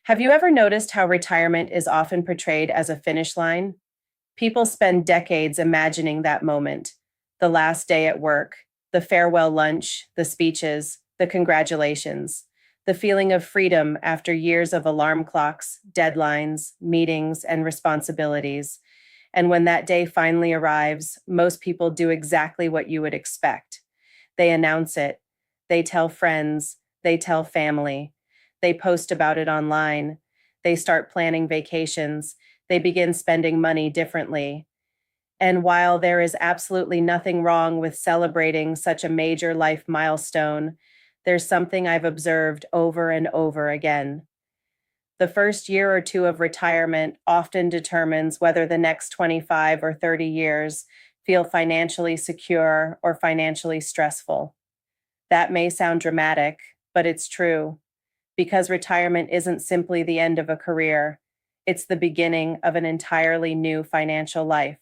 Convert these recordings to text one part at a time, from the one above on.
Have you ever noticed how retirement is often portrayed as a finish line? People spend decades imagining that moment: the last day at work, the farewell lunch, the speeches, the congratulations, the feeling of freedom after years of alarm clocks, deadlines, meetings, and responsibilities. And when that day finally arrives, most people do exactly what you would expect. They announce it, they tell friends, they tell family, they post about it online, they start planning vacations, they begin spending money differently. And while there is absolutely nothing wrong with celebrating such a major life milestone, there's something I've observed over and over again. The first year or two of retirement often determines whether the next 25 or 30 years feel financially secure or financially stressful. That may sound dramatic, but it's true, because retirement isn't simply the end of a career, it's the beginning of an entirely new financial life.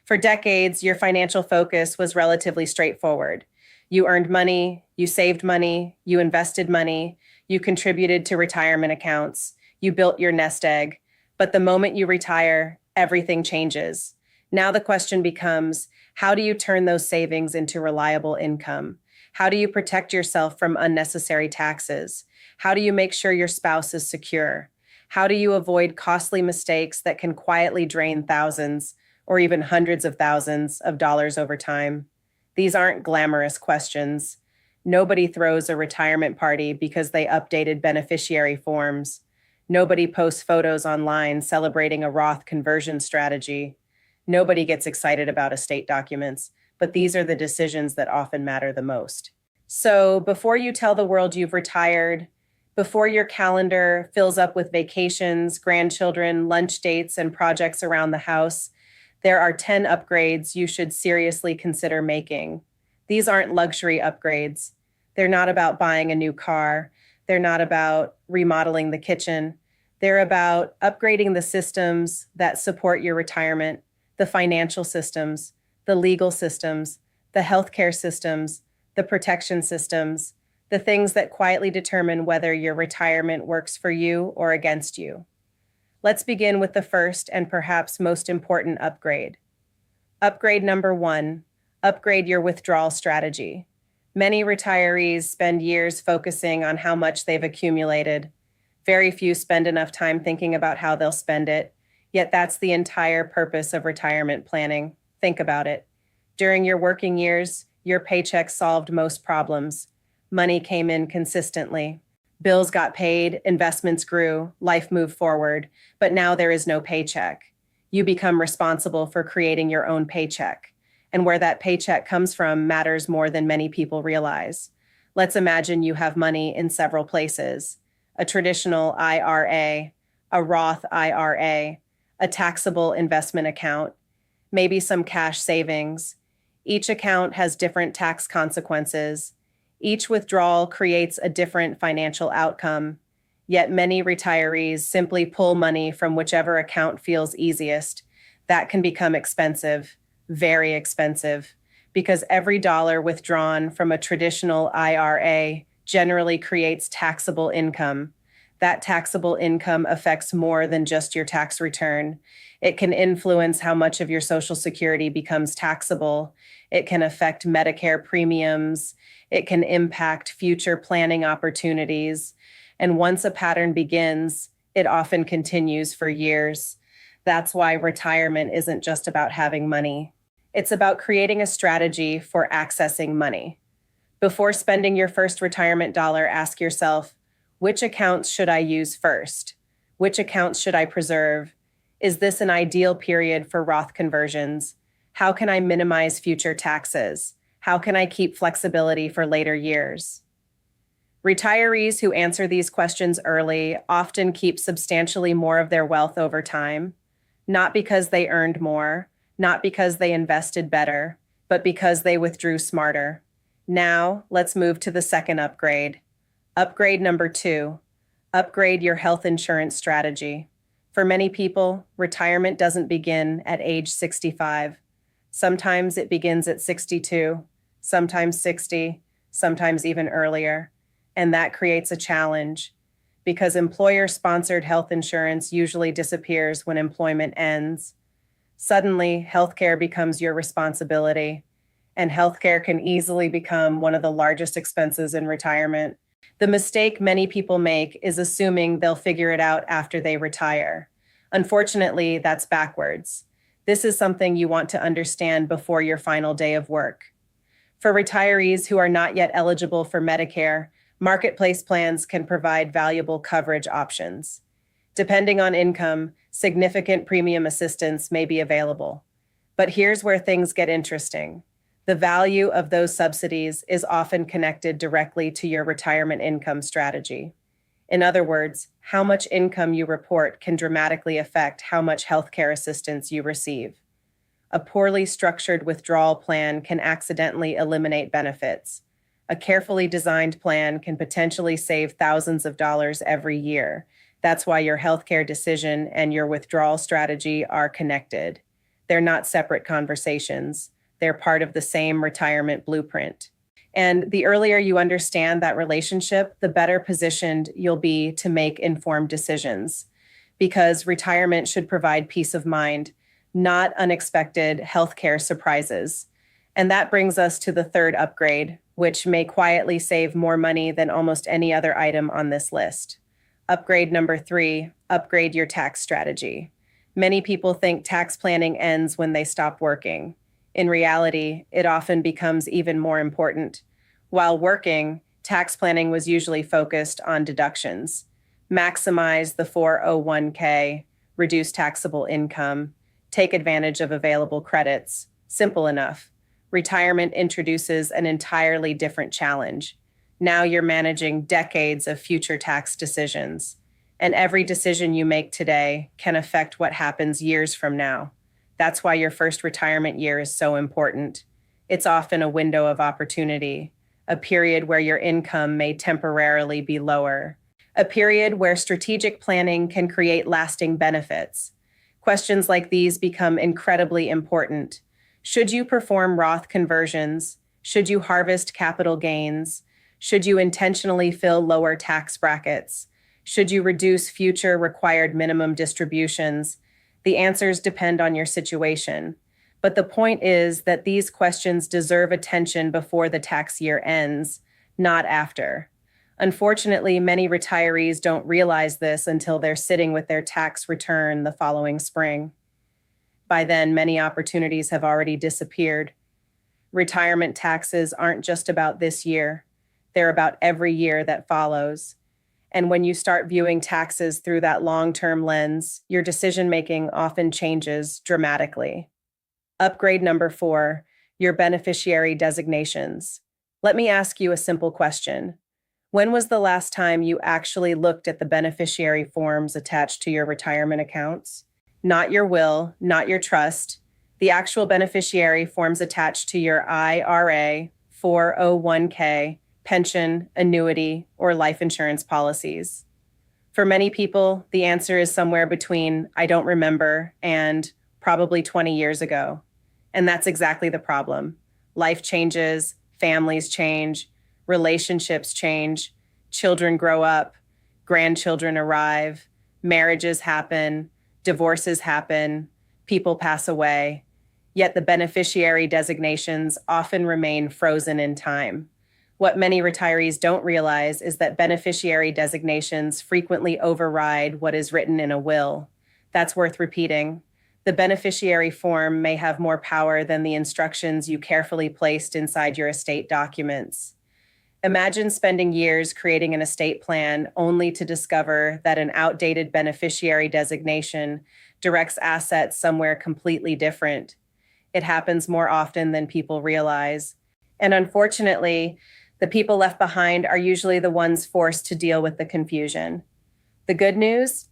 For decades, your financial focus was relatively straightforward. You earned money, you saved money, you invested money, you contributed to retirement accounts, you built your nest egg. But the moment you retire, everything changes. Now the question becomes, how do you turn those savings into reliable income? How do you protect yourself from unnecessary taxes? How do you make sure your spouse is secure? How do you avoid costly mistakes that can quietly drain thousands or even hundreds of thousands of dollars over time? These aren't glamorous questions. Nobody throws a retirement party because they updated beneficiary forms. Nobody posts photos online celebrating a Roth conversion strategy. Nobody gets excited about estate documents, but these are the decisions that often matter the most. So before you tell the world you've retired, before your calendar fills up with vacations, grandchildren, lunch dates, and projects around the house, there are 10 upgrades you should seriously consider making. These aren't luxury upgrades. They're not about buying a new car. They're not about remodeling the kitchen. They're about upgrading the systems that support your retirement, the financial systems, the legal systems, the healthcare systems, the protection systems, the things that quietly determine whether your retirement works for you or against you. Let's begin with the first and perhaps most important upgrade. Upgrade number one, upgrade your withdrawal strategy. Many retirees spend years focusing on how much they've accumulated. Very few spend enough time thinking about how they'll spend it, yet that's the entire purpose of retirement planning. Think about it. During your working years, your paycheck solved most problems. Money came in consistently. Bills got paid, investments grew, life moved forward, but now there is no paycheck. You become responsible for creating your own paycheck. And where that paycheck comes from matters more than many people realize. Let's imagine you have money in several places: a traditional IRA, a Roth IRA, a taxable investment account, maybe some cash savings. Each account has different tax consequences. Each withdrawal creates a different financial outcome. Yet many retirees simply pull money from whichever account feels easiest. That can become expensive, very expensive, because every dollar withdrawn from a traditional IRA generally creates taxable income. That taxable income affects more than just your tax return. It can influence how much of your Social Security becomes taxable. It can affect Medicare premiums. It can impact future planning opportunities. And once a pattern begins, it often continues for years. That's why retirement isn't just about having money. It's about creating a strategy for accessing money. Before spending your first retirement dollar, ask yourself, which accounts should I use first? Which accounts should I preserve? Is this an ideal period for Roth conversions? How can I minimize future taxes? How can I keep flexibility for later years? Retirees who answer these questions early often keep substantially more of their wealth over time, not because they earned more, not because they invested better, but because they withdrew smarter. Now, let's move to the second upgrade. Upgrade number two, upgrade your health insurance strategy. For many people, retirement doesn't begin at age 65. Sometimes it begins at 62, sometimes 60, sometimes even earlier. And that creates a challenge because employer-sponsored health insurance usually disappears when employment ends. Suddenly, healthcare becomes your responsibility, and healthcare can easily become one of the largest expenses in retirement. The mistake many people make is assuming they'll figure it out after they retire. Unfortunately, that's backwards. This is something you want to understand before your final day of work. For retirees who are not yet eligible for Medicare, marketplace plans can provide valuable coverage options. Depending on income, significant premium assistance may be available. But here's where things get interesting. The value of those subsidies is often connected directly to your retirement income strategy. In other words, how much income you report can dramatically affect how much healthcare assistance you receive. A poorly structured withdrawal plan can accidentally eliminate benefits. A carefully designed plan can potentially save thousands of dollars every year. That's why your healthcare decision and your withdrawal strategy are connected. They're not separate conversations. They're part of the same retirement blueprint. And the earlier you understand that relationship, the better positioned you'll be to make informed decisions. Because retirement should provide peace of mind, not unexpected healthcare surprises. And that brings us to the third upgrade, which may quietly save more money than almost any other item on this list. Upgrade number 3, upgrade your tax strategy. Many people think tax planning ends when they stop working. In reality, it often becomes even more important. While working, tax planning was usually focused on deductions. Maximize the 401k, reduce taxable income, take advantage of available credits. Simple enough. Retirement introduces an entirely different challenge. Now you're managing decades of future tax decisions, and every decision you make today can affect what happens years from now. That's why your first retirement year is so important. It's often a window of opportunity, a period where your income may temporarily be lower, a period where strategic planning can create lasting benefits. Questions like these become incredibly important. Should you perform Roth conversions? Should you harvest capital gains? Should you intentionally fill lower tax brackets? Should you reduce future required minimum distributions? The answers depend on your situation. But the point is that these questions deserve attention before the tax year ends, not after. Unfortunately, many retirees don't realize this until they're sitting with their tax return the following spring. By then, many opportunities have already disappeared. Retirement taxes aren't just about this year. They're about every year that follows. And when you start viewing taxes through that long-term lens, your decision-making often changes dramatically. Upgrade number 4, your beneficiary designations. Let me ask you a simple question. When was the last time you actually looked at the beneficiary forms attached to your retirement accounts? Not your will, not your trust. The actual beneficiary forms attached to your IRA, 401k, pension, annuity, or life insurance policies. For many people, the answer is somewhere between "I don't remember" and "probably 20 years ago." And that's exactly the problem. Life changes, families change, relationships change, children grow up, grandchildren arrive, marriages happen, divorces happen, people pass away. Yet the beneficiary designations often remain frozen in time. What many retirees don't realize is that beneficiary designations frequently override what is written in a will. That's worth repeating. The beneficiary form may have more power than the instructions you carefully placed inside your estate documents. Imagine spending years creating an estate plan only to discover that an outdated beneficiary designation directs assets somewhere completely different. It happens more often than people realize. And unfortunately, the people left behind are usually the ones forced to deal with the confusion. The good news?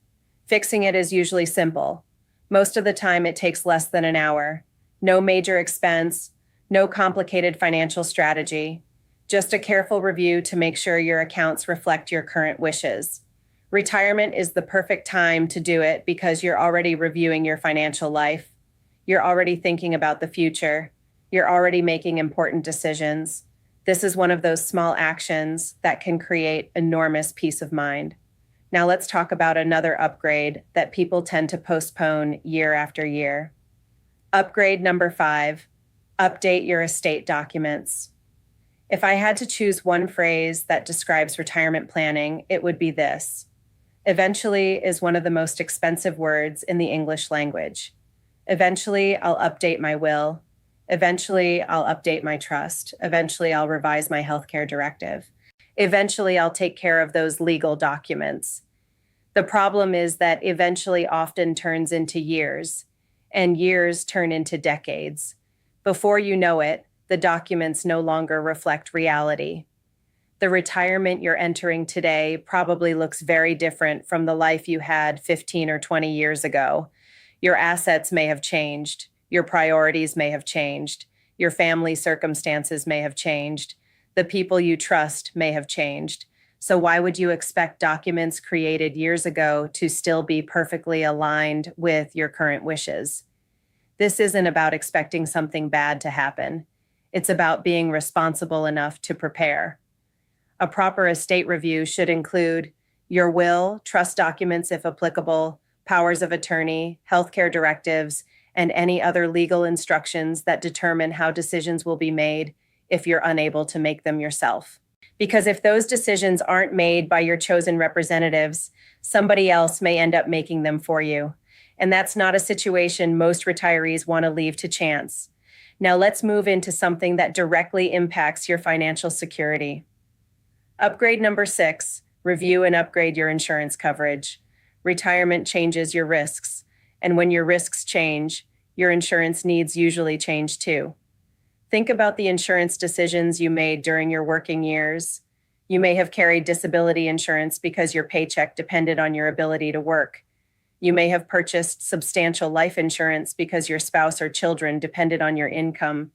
Fixing it is usually simple. Most of the time, it takes less than an hour. No major expense, no complicated financial strategy, just a careful review to make sure your accounts reflect your current wishes. Retirement is the perfect time to do it because you're already reviewing your financial life. You're already thinking about the future. You're already making important decisions. This is one of those small actions that can create enormous peace of mind. Now let's talk about another upgrade that people tend to postpone year after year. Upgrade number 5, update your estate documents. If I had to choose one phrase that describes retirement planning, it would be this. Eventually is one of the most expensive words in the English language. Eventually, I'll update my will. Eventually, I'll update my trust. Eventually, I'll revise my healthcare directive. Eventually, I'll take care of those legal documents. The problem is that eventually often turns into years, and years turn into decades. Before you know it, the documents no longer reflect reality. The retirement you're entering today probably looks very different from the life you had 15 or 20 years ago. Your assets may have changed. Your priorities may have changed. Your family circumstances may have changed. The people you trust may have changed. So why would you expect documents created years ago to still be perfectly aligned with your current wishes? This isn't about expecting something bad to happen. It's about being responsible enough to prepare. A proper estate review should include your will, trust documents if applicable, powers of attorney, healthcare directives, and any other legal instructions that determine how decisions will be made if you're unable to make them yourself. Because if those decisions aren't made by your chosen representatives, somebody else may end up making them for you. And that's not a situation most retirees want to leave to chance. Now let's move into something that directly impacts your financial security. Upgrade number 6, review and upgrade your insurance coverage. Retirement changes your risks, and when your risks change, your insurance needs usually change too. Think about the insurance decisions you made during your working years. You may have carried disability insurance because your paycheck depended on your ability to work. You may have purchased substantial life insurance because your spouse or children depended on your income.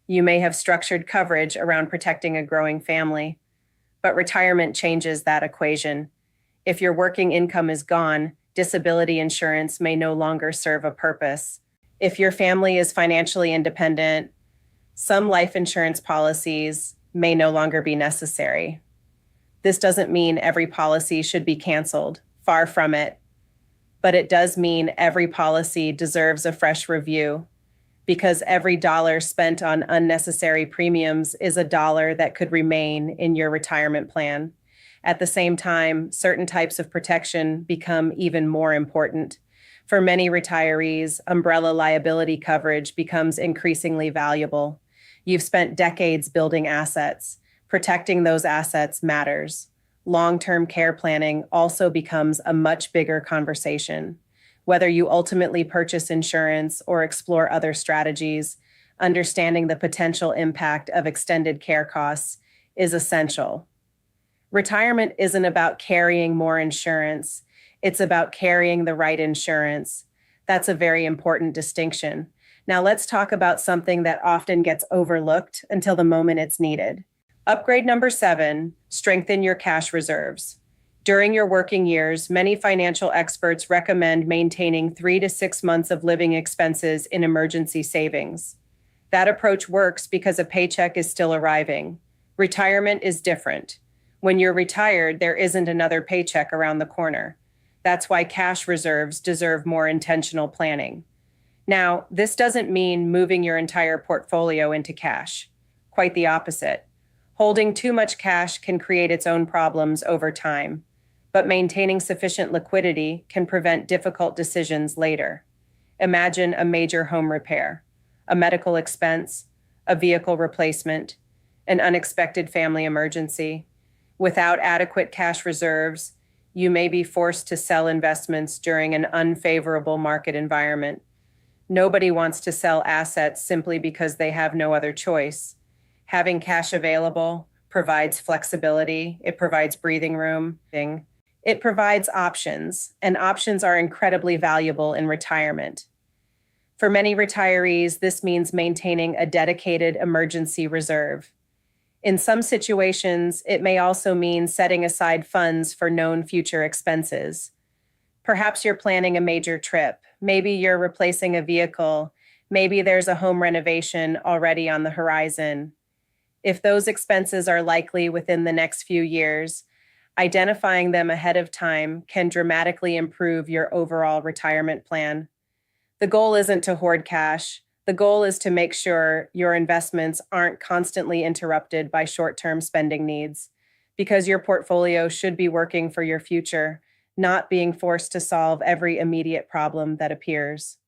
You may have structured coverage around protecting a growing family. But retirement changes that equation. If your working income is gone, disability insurance may no longer serve a purpose. If your family is financially independent, some life insurance policies may no longer be necessary. This doesn't mean every policy should be canceled, far from it. But it does mean every policy deserves a fresh review, because every dollar spent on unnecessary premiums is a dollar that could remain in your retirement plan. At the same time, certain types of protection become even more important. For many retirees, umbrella liability coverage becomes increasingly valuable. You've spent decades building assets. Protecting those assets matters. Long-term care planning also becomes a much bigger conversation. Whether you ultimately purchase insurance or explore other strategies, understanding the potential impact of extended care costs is essential. Retirement isn't about carrying more insurance. It's about carrying the right insurance. That's a very important distinction. Now let's talk about something that often gets overlooked until the moment it's needed. Upgrade number 7, strengthen your cash reserves. During your working years, many financial experts recommend maintaining 3 to 6 months of living expenses in emergency savings. That approach works because a paycheck is still arriving. Retirement is different. When you're retired, there isn't another paycheck around the corner. That's why cash reserves deserve more intentional planning. Now, this doesn't mean moving your entire portfolio into cash. Quite the opposite. Holding too much cash can create its own problems over time, but maintaining sufficient liquidity can prevent difficult decisions later. Imagine a major home repair, a medical expense, a vehicle replacement, an unexpected family emergency. Without adequate cash reserves, you may be forced to sell investments during an unfavorable market environment. Nobody wants to sell assets simply because they have no other choice. Having cash available provides flexibility, it provides breathing room, it provides options, and options are incredibly valuable in retirement. For many retirees, this means maintaining a dedicated emergency reserve. In some situations, it may also mean setting aside funds for known future expenses. Perhaps you're planning a major trip. Maybe you're replacing a vehicle. Maybe there's a home renovation already on the horizon. If those expenses are likely within the next few years, Identifying them ahead of time can dramatically improve your overall retirement plan. The goal isn't to hoard cash. The goal is to make sure your investments aren't constantly interrupted by short-term spending needs, because your portfolio should be working for your future, not being forced to solve every immediate problem that appears.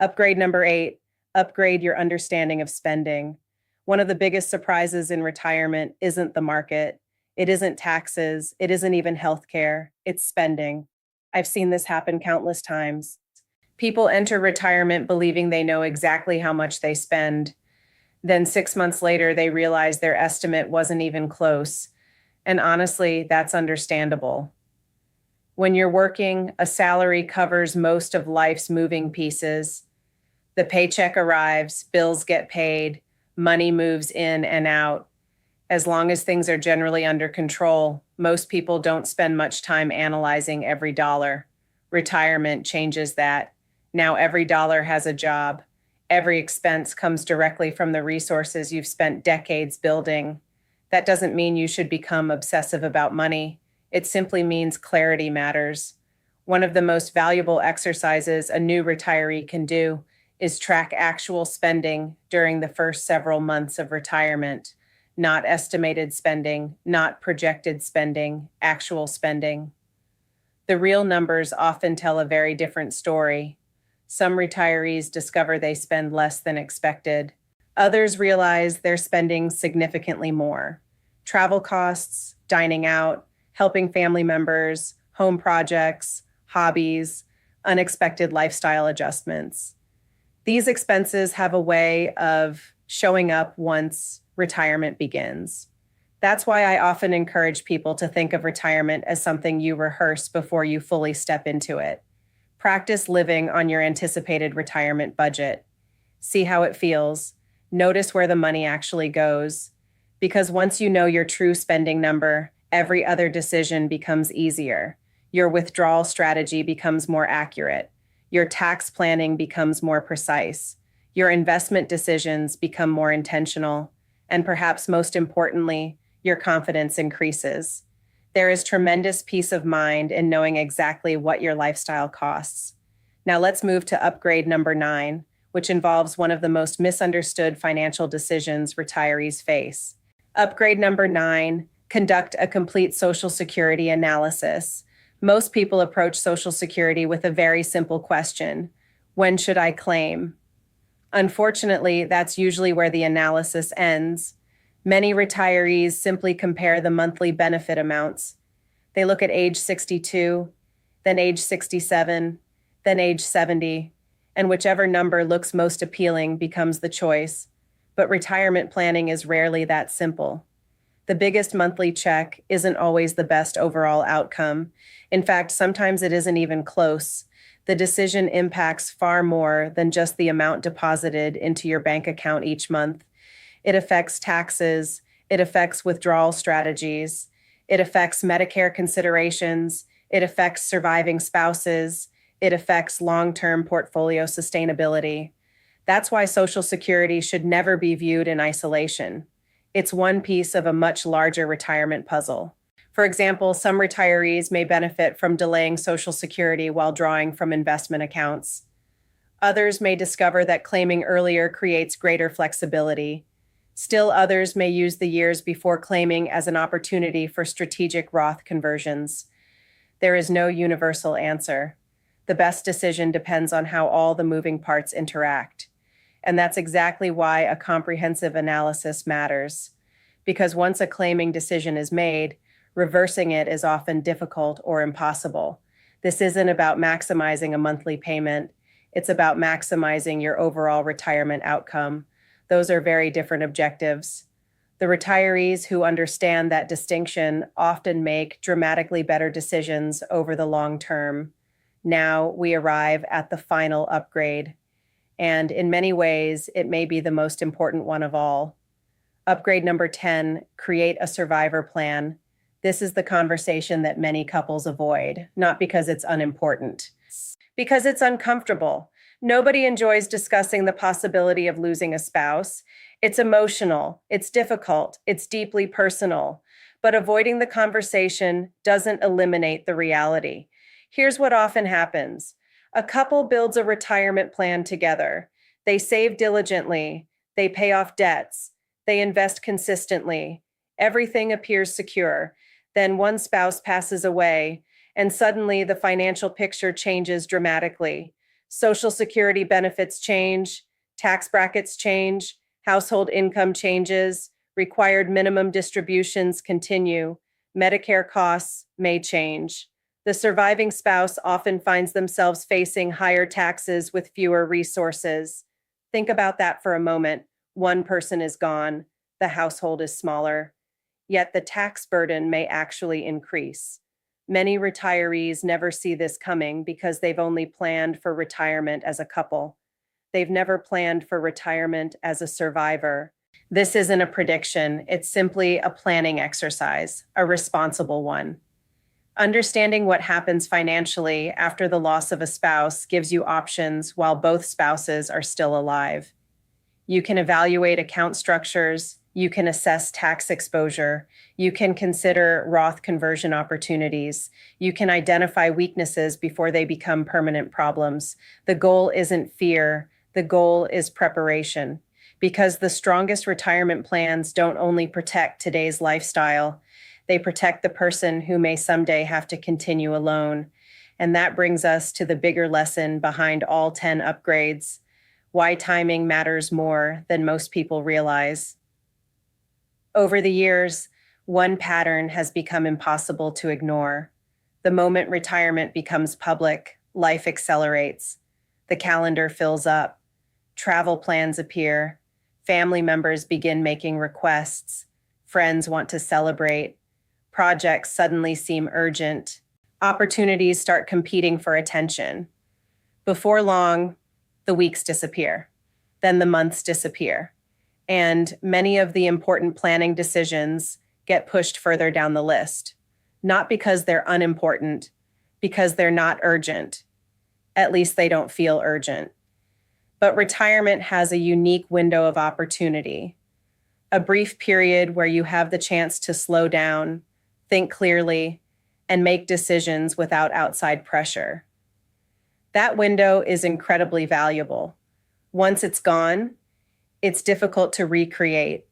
Upgrade number 8, upgrade your understanding of spending. One of the biggest surprises in retirement isn't the market. It isn't taxes. It isn't even healthcare. It's spending. I've seen this happen countless times. People enter retirement believing they know exactly how much they spend. Then 6 months later, they realize their estimate wasn't even close. And honestly, that's understandable. When you're working, a salary covers most of life's moving pieces. The paycheck arrives, bills get paid, money moves in and out. As long as things are generally under control, most people don't spend much time analyzing every dollar. Retirement changes that. Now every dollar has a job. Every expense comes directly from the resources you've spent decades building. That doesn't mean you should become obsessive about money. It simply means clarity matters. One of the most valuable exercises a new retiree can do is track actual spending during the first several months of retirement. Not estimated spending, not projected spending, actual spending. The real numbers often tell a very different story. Some retirees discover they spend less than expected. Others realize they're spending significantly more. Travel costs, dining out, helping family members, home projects, hobbies, unexpected lifestyle adjustments. These expenses have a way of showing up once retirement begins. That's why I often encourage people to think of retirement as something you rehearse before you fully step into it. Practice living on your anticipated retirement budget. See how it feels. Notice where the money actually goes. Because once you know your true spending number, every other decision becomes easier. Your withdrawal strategy becomes more accurate. Your tax planning becomes more precise. Your investment decisions become more intentional. And perhaps most importantly, your confidence increases. There is tremendous peace of mind in knowing exactly what your lifestyle costs. Now let's move to upgrade number 9, which involves one of the most misunderstood financial decisions retirees face. Upgrade number 9, conduct a complete Social Security analysis. Most people approach Social Security with a very simple question: when should I claim? Unfortunately, that's usually where the analysis ends. Many retirees simply compare the monthly benefit amounts. They look at age 62, then age 67, then age 70, and whichever number looks most appealing becomes the choice. But retirement planning is rarely that simple. The biggest monthly check isn't always the best overall outcome. In fact, sometimes it isn't even close. The decision impacts far more than just the amount deposited into your bank account each month. It affects taxes, it affects withdrawal strategies, it affects Medicare considerations, it affects surviving spouses, it affects long-term portfolio sustainability. That's why Social Security should never be viewed in isolation. It's one piece of a much larger retirement puzzle. For example, some retirees may benefit from delaying Social Security while drawing from investment accounts. Others may discover that claiming earlier creates greater flexibility. Still others may use the years before claiming as an opportunity for strategic Roth conversions. There is no universal answer. The best decision depends on how all the moving parts interact. And that's exactly why a comprehensive analysis matters. Because once a claiming decision is made, reversing it is often difficult or impossible. This isn't about maximizing a monthly payment. It's about maximizing your overall retirement outcome. Those are very different objectives. The retirees who understand that distinction often make dramatically better decisions over the long term. Now we arrive at the final upgrade. And in many ways, it may be the most important one of all. Upgrade number 10, create a survivor plan. This is the conversation that many couples avoid, not because it's unimportant, because it's uncomfortable. Nobody enjoys discussing the possibility of losing a spouse. It's emotional, it's difficult, it's deeply personal. But avoiding the conversation doesn't eliminate the reality. Here's what often happens. A couple builds a retirement plan together. They save diligently, they pay off debts, they invest consistently. Everything appears secure. Then one spouse passes away, and suddenly the financial picture changes dramatically. Social Security benefits change, tax brackets change, household income changes, required minimum distributions continue, Medicare costs may change. The surviving spouse often finds themselves facing higher taxes with fewer resources. Think about that for a moment. One person is gone, the household is smaller, yet the tax burden may actually increase. Many retirees never see this coming because they've only planned for retirement as a couple. They've never planned for retirement as a survivor. This isn't a prediction, it's simply a planning exercise, a responsible one. Understanding what happens financially after the loss of a spouse gives you options while both spouses are still alive. You can evaluate account structures, you can assess tax exposure, you can consider Roth conversion opportunities, you can identify weaknesses before they become permanent problems. The goal isn't fear, the goal is preparation. Because the strongest retirement plans don't only protect today's lifestyle, they protect the person who may someday have to continue alone. And that brings us to the bigger lesson behind all 10 upgrades: why timing matters more than most people realize. Over the years, one pattern has become impossible to ignore. The moment retirement becomes public, life accelerates. The calendar fills up. Travel plans appear. Family members begin making requests. Friends want to celebrate. Projects suddenly seem urgent. Opportunities start competing for attention. Before long, the weeks disappear. Then the months disappear. And many of the important planning decisions get pushed further down the list. Not because they're unimportant, because they're not urgent. At least they don't feel urgent. But retirement has a unique window of opportunity. A brief period where you have the chance to slow down, think clearly, and make decisions without outside pressure. That window is incredibly valuable. Once it's gone, it's difficult to recreate.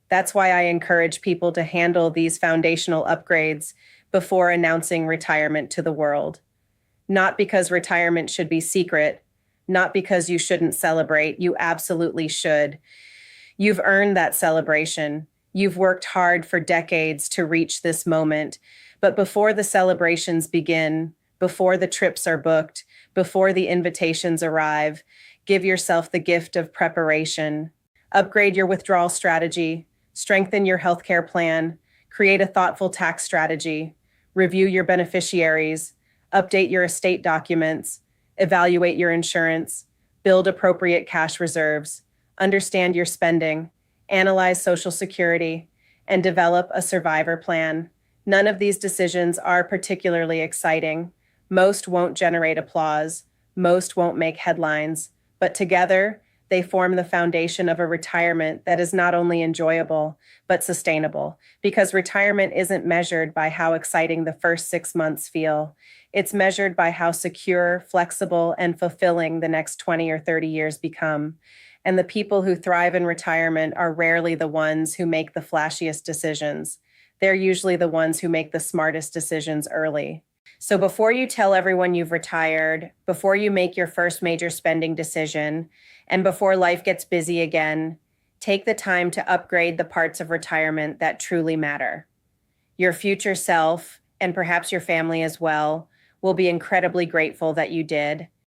That's why I encourage people to handle these foundational upgrades before announcing retirement to the world. Not because retirement should be secret, not because you shouldn't celebrate, you absolutely should. You've earned that celebration. You've worked hard for decades to reach this moment. But before the celebrations begin, before the trips are booked, before the invitations arrive, give yourself the gift of preparation. Upgrade your withdrawal strategy, strengthen your healthcare plan, create a thoughtful tax strategy, review your beneficiaries, update your estate documents, evaluate your insurance, build appropriate cash reserves, understand your spending, analyze Social Security, and develop a survivor plan. None of these decisions are particularly exciting. Most won't generate applause. Most won't make headlines. But together, they form the foundation of a retirement that is not only enjoyable, but sustainable. Because retirement isn't measured by how exciting the first 6 months feel. It's measured by how secure, flexible, and fulfilling the next 20 or 30 years become. And the people who thrive in retirement are rarely the ones who make the flashiest decisions. They're usually the ones who make the smartest decisions early. So before you tell everyone you've retired, before you make your first major spending decision, and before life gets busy again, take the time to upgrade the parts of retirement that truly matter. Your future self, and perhaps your family as well, will be incredibly grateful that you did.